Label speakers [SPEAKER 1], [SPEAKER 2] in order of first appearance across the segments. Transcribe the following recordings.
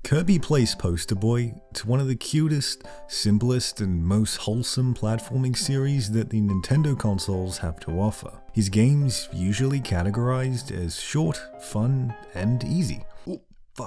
[SPEAKER 1] Kirby plays poster boy to one of the cutest, simplest, and most wholesome platforming series that the Nintendo consoles have to offer. His games usually categorized as short, fun, and easy.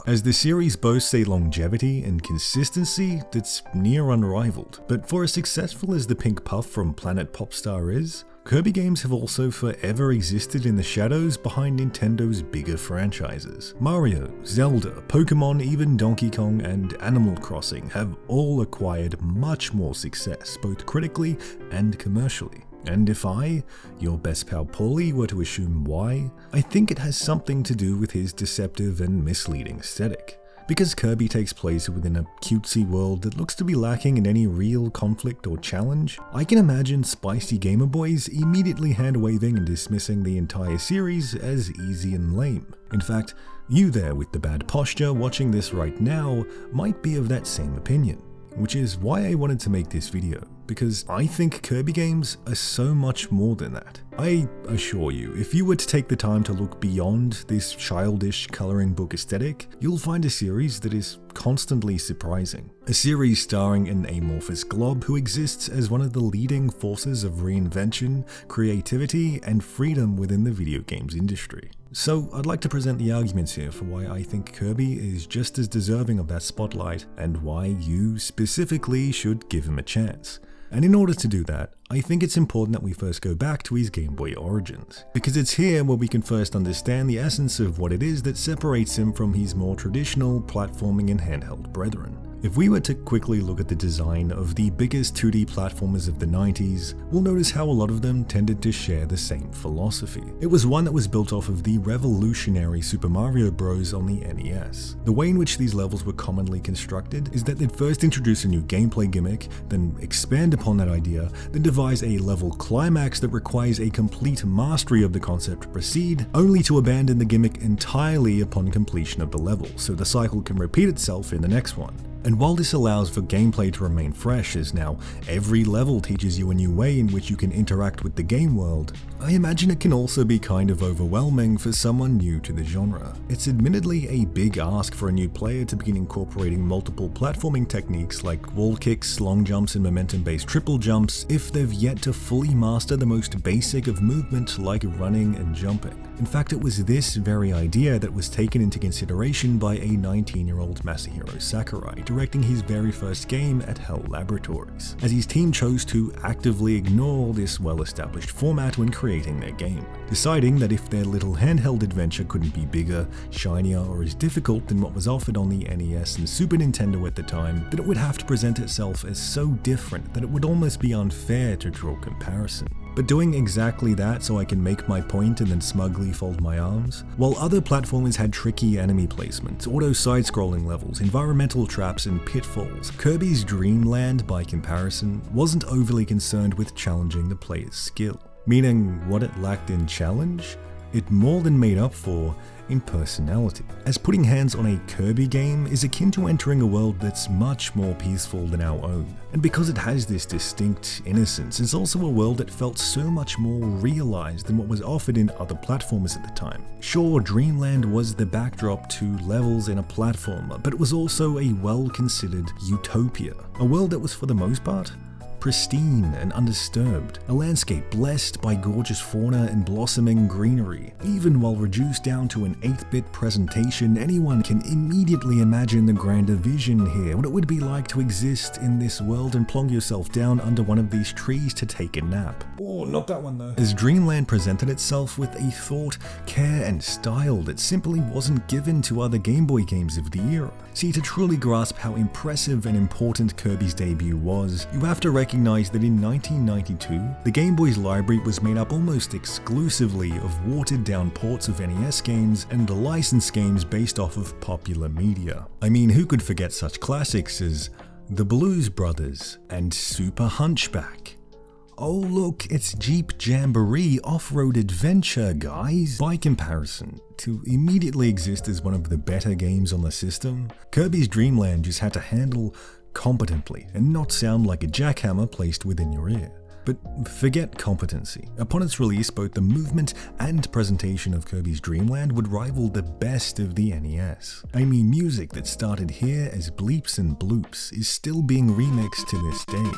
[SPEAKER 1] As the series boasts a longevity and consistency that's near unrivaled. But for as successful as the Pink Puff from Planet Popstar is, Kirby games have also forever existed in the shadows behind Nintendo's bigger franchises. Mario, Zelda, Pokemon, even Donkey Kong and Animal Crossing have all acquired much more success, both critically and commercially. And if I, your best pal Paulie, were to assume why, I think it has something to do with his deceptive and misleading aesthetic. Because Kirby takes place within a cutesy world that looks to be lacking in any real conflict or challenge, I can imagine spicy gamer boys immediately hand-waving and dismissing the entire series as easy and lame. In fact, you there with the bad posture watching this right now might be of that same opinion. Which is why I wanted to make this video, because I think Kirby games are so much more than that. I assure you, if you were to take the time to look beyond this childish coloring book aesthetic, you'll find a series that is constantly surprising. A series starring an amorphous glob who exists as one of the leading forces of reinvention, creativity, and freedom within the video games industry. So I'd like to present the arguments here for why I think Kirby is just as deserving of that spotlight and why you specifically should give him a chance. And in order to do that, I think it's important that we first go back to his Game Boy origins, because it's here where we can first understand the essence of what it is that separates him from his more traditional platforming and handheld brethren. If we were to quickly look at the design of the biggest 2D platformers of the 90s, we'll notice how a lot of them tended to share the same philosophy. It was one that was built off of the revolutionary Super Mario Bros. On the NES. The way in which these levels were commonly constructed is that they'd first introduce a new gameplay gimmick, then expand upon that idea, then devise a level climax that requires a complete mastery of the concept to proceed, only to abandon the gimmick entirely upon completion of the level, so the cycle can repeat itself in the next one. And while this allows for gameplay to remain fresh, as now every level teaches you a new way in which you can interact with the game world, I imagine it can also be kind of overwhelming for someone new to the genre. It's admittedly a big ask for a new player to begin incorporating multiple platforming techniques like wall kicks, long jumps, and momentum-based triple jumps if they've yet to fully master the most basic of movement like running and jumping. In fact, it was this very idea that was taken into consideration by a 19-year-old Masahiro Sakurai, directing his very first game at HAL Laboratories, as his team chose to actively ignore this well-established format when creating their game, deciding that if their little handheld adventure couldn't be bigger, shinier, or as difficult than what was offered on the NES and Super Nintendo at the time, that it would have to present itself as so different that it would almost be unfair to draw comparison. But doing exactly that so I can make my point and then smugly fold my arms? While other platformers had tricky enemy placement, auto side-scrolling levels, environmental traps, and pitfalls, Kirby's Dream Land, by comparison, wasn't overly concerned with challenging the player's skill. Meaning, what it lacked in challenge, it more than made up for in personality, as putting hands on a Kirby game is akin to entering a world that's much more peaceful than our own. And because it has this distinct innocence, it's also a world that felt so much more realized than what was offered in other platformers at the time. Sure, Dreamland was the backdrop to levels in a platformer, but it was also a well-considered utopia, a world that was for the most part pristine and undisturbed, a landscape blessed by gorgeous fauna and blossoming greenery. Even while reduced down to an 8-bit presentation, anyone can immediately imagine the grander vision here, what it would be like to exist in this world and plonk yourself down under one of these trees to take a nap.
[SPEAKER 2] Oh, not that one though.
[SPEAKER 1] As Dreamland presented itself with a thought, care, and style that simply wasn't given to other Game Boy games of the era. See, to truly grasp how impressive and important Kirby's debut was, you have to recognize that in 1992, the Game Boy's library was made up almost exclusively of watered-down ports of NES games and licensed games based off of popular media. I mean, who could forget such classics as The Blues Brothers and Super Hunchback? Oh look, it's Jeep Jamboree Off-Road Adventure, guys! By comparison, to immediately exist as one of the better games on the system, Kirby's Dream Land just had to handle competently and not sound like a jackhammer placed within your ear. But forget competency. Upon its release, both the movement and presentation of Kirby's Dream Land would rival the best of the NES. I mean, music that started here as bleeps and bloops is still being remixed to this day.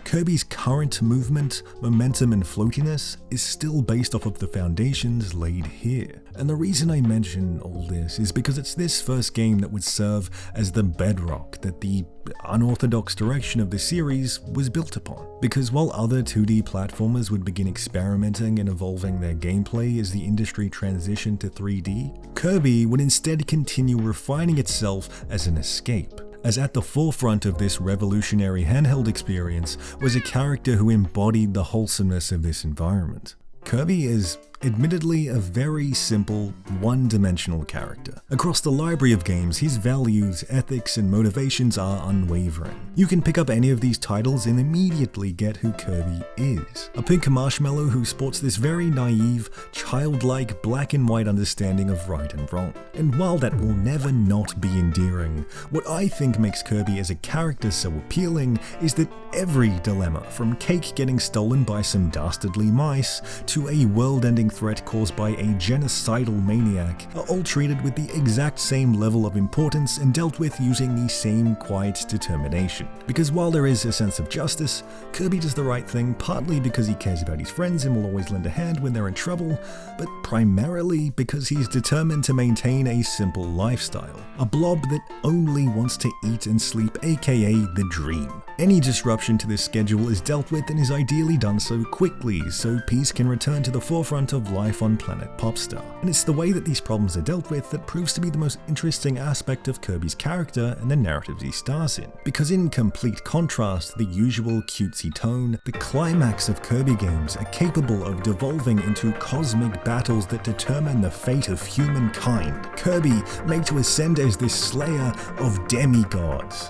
[SPEAKER 1] Kirby's current movement, momentum, and floatiness is still based off of the foundations laid here. And the reason I mention all this is because it's this first game that would serve as the bedrock that the unorthodox direction of the series was built upon. Because while other 2D platformers would begin experimenting and evolving their gameplay as the industry transitioned to 3D, Kirby would instead continue refining itself as an escape. As at the forefront of this revolutionary handheld experience was a character who embodied the wholesomeness of this environment. Kirby is admittedly a very simple, one-dimensional character. Across the library of games, his values, ethics, and motivations are unwavering. You can pick up any of these titles and immediately get who Kirby is. A pink marshmallow who sports this very naive, childlike, black and white understanding of right and wrong. And while that will never not be endearing, what I think makes Kirby as a character so appealing is that every dilemma, from cake getting stolen by some dastardly mice to a world-ending threat caused by a genocidal maniac, are all treated with the exact same level of importance and dealt with using the same quiet determination. Because while there is a sense of justice, Kirby does the right thing partly because he cares about his friends and will always lend a hand when they're in trouble, but primarily because he's determined to maintain a simple lifestyle, a blob that only wants to eat and sleep, aka the dream. Any disruption to this schedule is dealt with and is ideally done so quickly, so peace can return to the forefront of life on planet Popstar. And it's the way that these problems are dealt with that proves to be the most interesting aspect of Kirby's character and the narratives he stars in. Because in complete contrast to the usual cutesy tone, the climax of Kirby games are capable of devolving into cosmic battles that determine the fate of humankind. Kirby made to ascend as this slayer of demigods.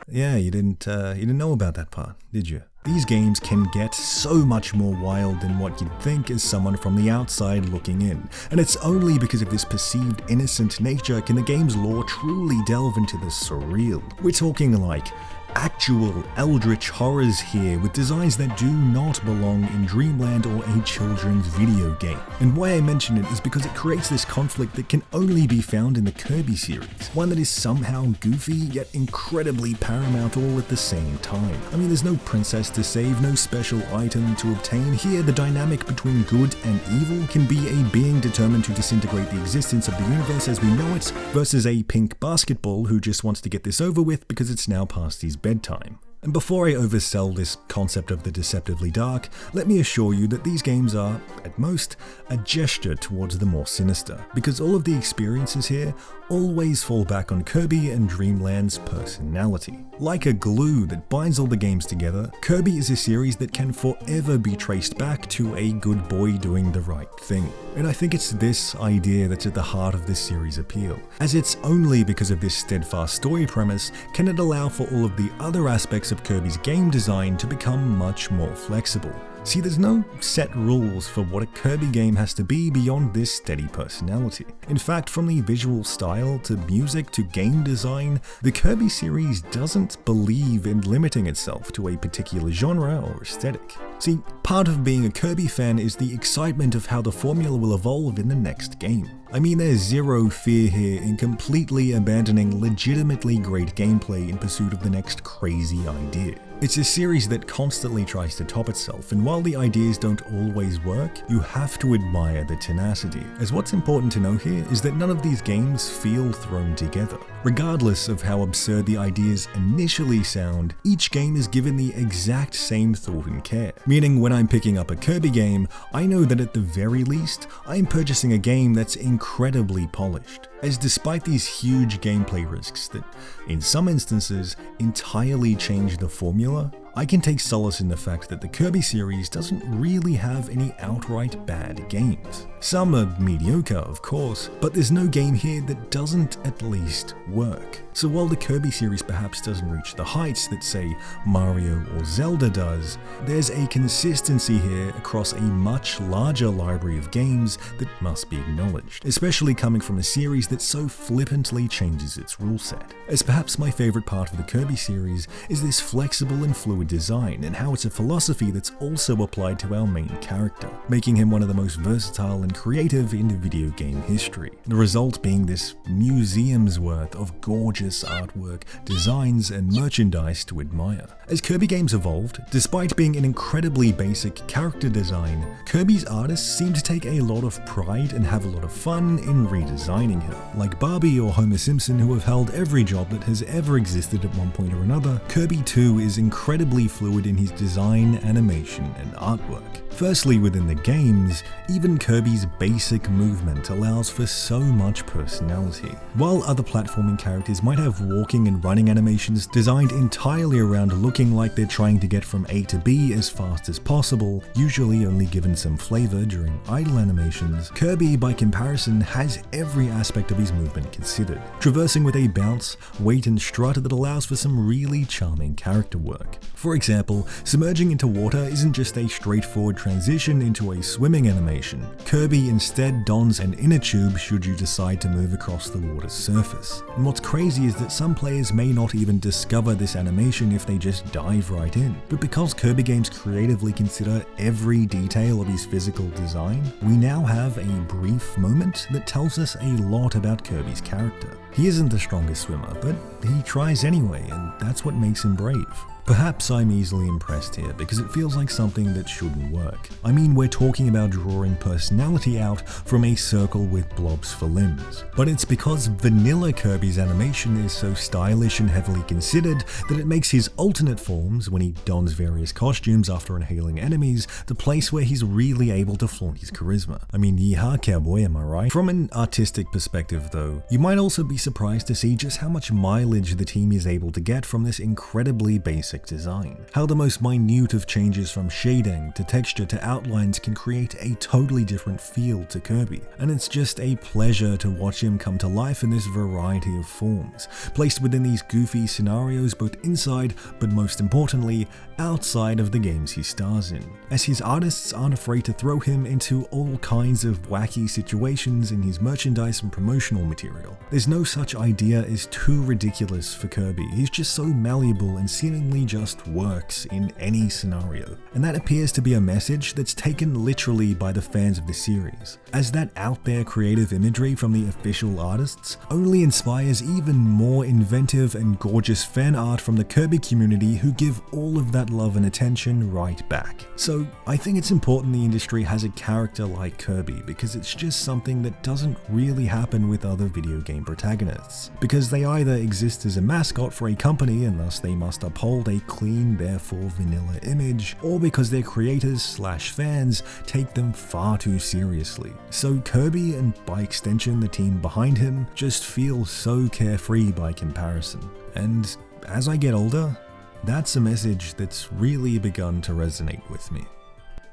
[SPEAKER 1] Yeah, you didn't know about that part, did you? These games can get so much more wild than what you'd think as someone from the outside looking in, and it's only because of this perceived innocent nature can the game's lore truly delve into the surreal. We're talking like actual eldritch horrors here with designs that do not belong in Dreamland or a children's video game. And why I mention it is because it creates this conflict that can only be found in the Kirby series, one that is somehow goofy yet incredibly paramount all at the same time. I mean, there's no princess to save, no special item to obtain. Here, the dynamic between good and evil can be a being determined to disintegrate the existence of the universe as we know it, versus a pink basketball who just wants to get this over with because it's now past his bedtime. And before I oversell this concept of the deceptively dark, let me assure you that these games are, at most, a gesture towards the more sinister, because all of the experiences here always fall back on Kirby and Dreamland's personality. Like a glue that binds all the games together, Kirby is a series that can forever be traced back to a good boy doing the right thing. And I think it's this idea that's at the heart of this series' appeal, as it's only because of this steadfast story premise can it allow for all of the other aspects of Kirby's game design to become much more flexible. See, there's no set rules for what a Kirby game has to be beyond this steady personality. In fact, from the visual style to music to game design, the Kirby series doesn't believe in limiting itself to a particular genre or aesthetic. See, part of being a Kirby fan is the excitement of how the formula will evolve in the next game. I mean, there's zero fear here in completely abandoning legitimately great gameplay in pursuit of the next crazy idea. It's a series that constantly tries to top itself, and while the ideas don't always work, you have to admire the tenacity, as what's important to know here is that none of these games feel thrown together. Regardless of how absurd the ideas initially sound, each game is given the exact same thought and care. Meaning when I'm picking up a Kirby game, I know that at the very least, I'm purchasing a game that's incredibly polished. As despite these huge gameplay risks that, in some instances, entirely change the formula, I can take solace in the fact that the Kirby series doesn't really have any outright bad games. Some are mediocre, of course, but there's no game here that doesn't at least work. So while the Kirby series perhaps doesn't reach the heights that, say, Mario or Zelda does, there's a consistency here across a much larger library of games that must be acknowledged, especially coming from a series that so flippantly changes its rule set. As perhaps my favorite part of the Kirby series is this flexible and fluid design and how it's a philosophy that's also applied to our main character, making him one of the most versatile and creative in video game history. The result being this museum's worth of gorgeous artwork, designs, and merchandise to admire. As Kirby games evolved, despite being an incredibly basic character design, Kirby's artists seem to take a lot of pride and have a lot of fun in redesigning him. Like Barbie or Homer Simpson, who have held every job that has ever existed at one point or another, Kirby too is incredibly fluid in his design, animation, and artwork. Firstly, within the games, even Kirby's basic movement allows for so much personality. While other platforming characters might have walking and running animations designed entirely around looking like they're trying to get from A to B as fast as possible, usually only given some flavor during idle animations, Kirby, by comparison, has every aspect of his movement considered, traversing with a bounce, weight, and strut that allows for some really charming character work. For example, submerging into water isn't just a straightforward transition into a swimming animation. Kirby instead dons an inner tube should you decide to move across the water's surface. And what's crazy is that some players may not even discover this animation if they just dive right in. But because Kirby games creatively consider every detail of his physical design, we now have a brief moment that tells us a lot about Kirby's character. He isn't the strongest swimmer, but he tries anyway, and that's what makes him brave. Perhaps I'm easily impressed here because it feels like something that shouldn't work. I mean, we're talking about drawing personality out from a circle with blobs for limbs. But it's because vanilla Kirby's animation is so stylish and heavily considered that it makes his alternate forms, when he dons various costumes after inhaling enemies, the place where he's really able to flaunt his charisma. I mean, yeehaw cowboy, am I right? From an artistic perspective though, you might also be surprised to see just how much mileage the team is able to get from this incredibly basic design. How the most minute of changes from shading to texture to outlines can create a totally different feel to Kirby, and it's just a pleasure to watch him come to life in this variety of forms, placed within these goofy scenarios both inside, but most importantly, outside of the games he stars in, as his artists aren't afraid to throw him into all kinds of wacky situations in his merchandise and promotional material. There's no such idea as too ridiculous for Kirby. He's just so malleable and seemingly just works in any scenario. And that appears to be a message that's taken literally by the fans of the series, as that out there creative imagery from the official artists only inspires even more inventive and gorgeous fan art from the Kirby community, who give all of that love and attention right back. So I think it's important the industry has a character like Kirby, because it's just something that doesn't really happen with other video game protagonists, because they either exist as a mascot for a company and thus they must uphold a clean, therefore vanilla image, or because their creators / fans take them far too seriously. So Kirby, and by extension the team behind him, just feel so carefree by comparison. And as I get older, that's a message that's really begun to resonate with me.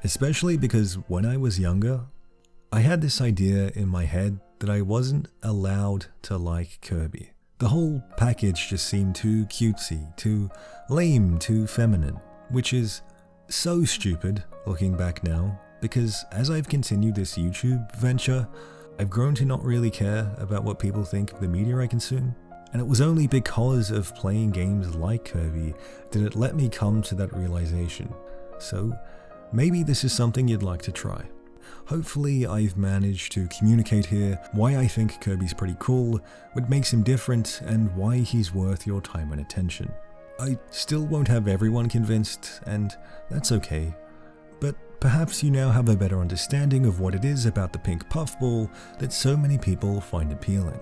[SPEAKER 1] Especially because when I was younger, I had this idea in my head that I wasn't allowed to like Kirby. The whole package just seemed too cutesy, too lame, too feminine, which is so stupid looking back now, because as I've continued this YouTube venture, I've grown to not really care about what people think of the media I consume. And it was only because of playing games like Kirby that it let me come to that realization. So maybe this is something you'd like to try. Hopefully I've managed to communicate here why I think Kirby's pretty cool, what makes him different, and why he's worth your time and attention. I still won't have everyone convinced, and that's okay. But perhaps you now have a better understanding of what it is about the pink puffball that so many people find appealing.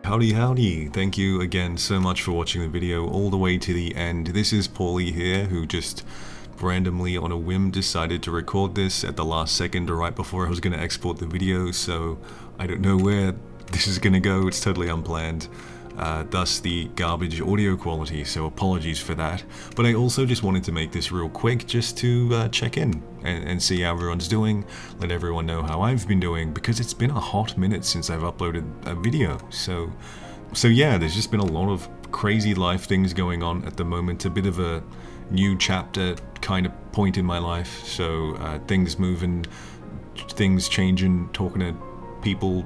[SPEAKER 1] Howdy, thank you again so much for watching the video all the way to the end. This is Paulie here, who just randomly on a whim decided to record this at the last second or right before I was going to export the video, so I don't know where this is gonna go. It's totally unplanned. Thus the garbage audio quality, so apologies for that. But I also just wanted to make this real quick just to check in and see how everyone's doing, let everyone know how I've been doing, because it's been a hot minute since I've uploaded a video. So yeah, there's just been a lot of crazy life things going on at the moment, a bit of a new chapter kind of point in my life, so things moving, things changing, talking to people,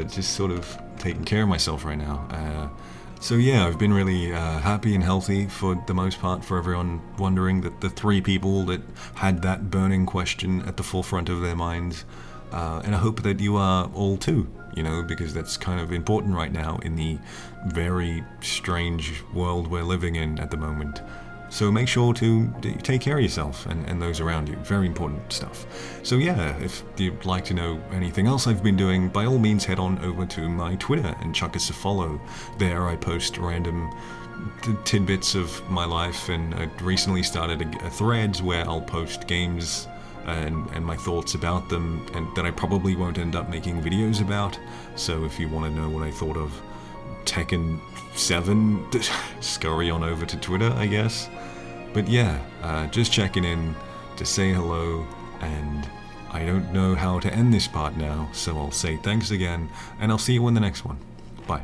[SPEAKER 1] just sort of taking care of myself right now. So yeah, I've been really happy and healthy for the most part. For everyone wondering, that the 3 people that had that burning question at the forefront of their minds, and I hope that you are all too, because that's kind of important right now in the very strange world we're living in at the moment. So make sure to take care of yourself and those around you. Very important stuff. So yeah, if you'd like to know anything else I've been doing, by all means head on over to my Twitter and chuck us a follow. There I post random tidbits of my life, and I recently started a thread where I'll post games and my thoughts about them, and that I probably won't end up making videos about. So if you want to know what I thought of Tekken 7, scurry on over to Twitter, I guess. But yeah, just checking in to say hello, and I don't know how to end this part now, so I'll say thanks again, and I'll see you in the next one. Bye.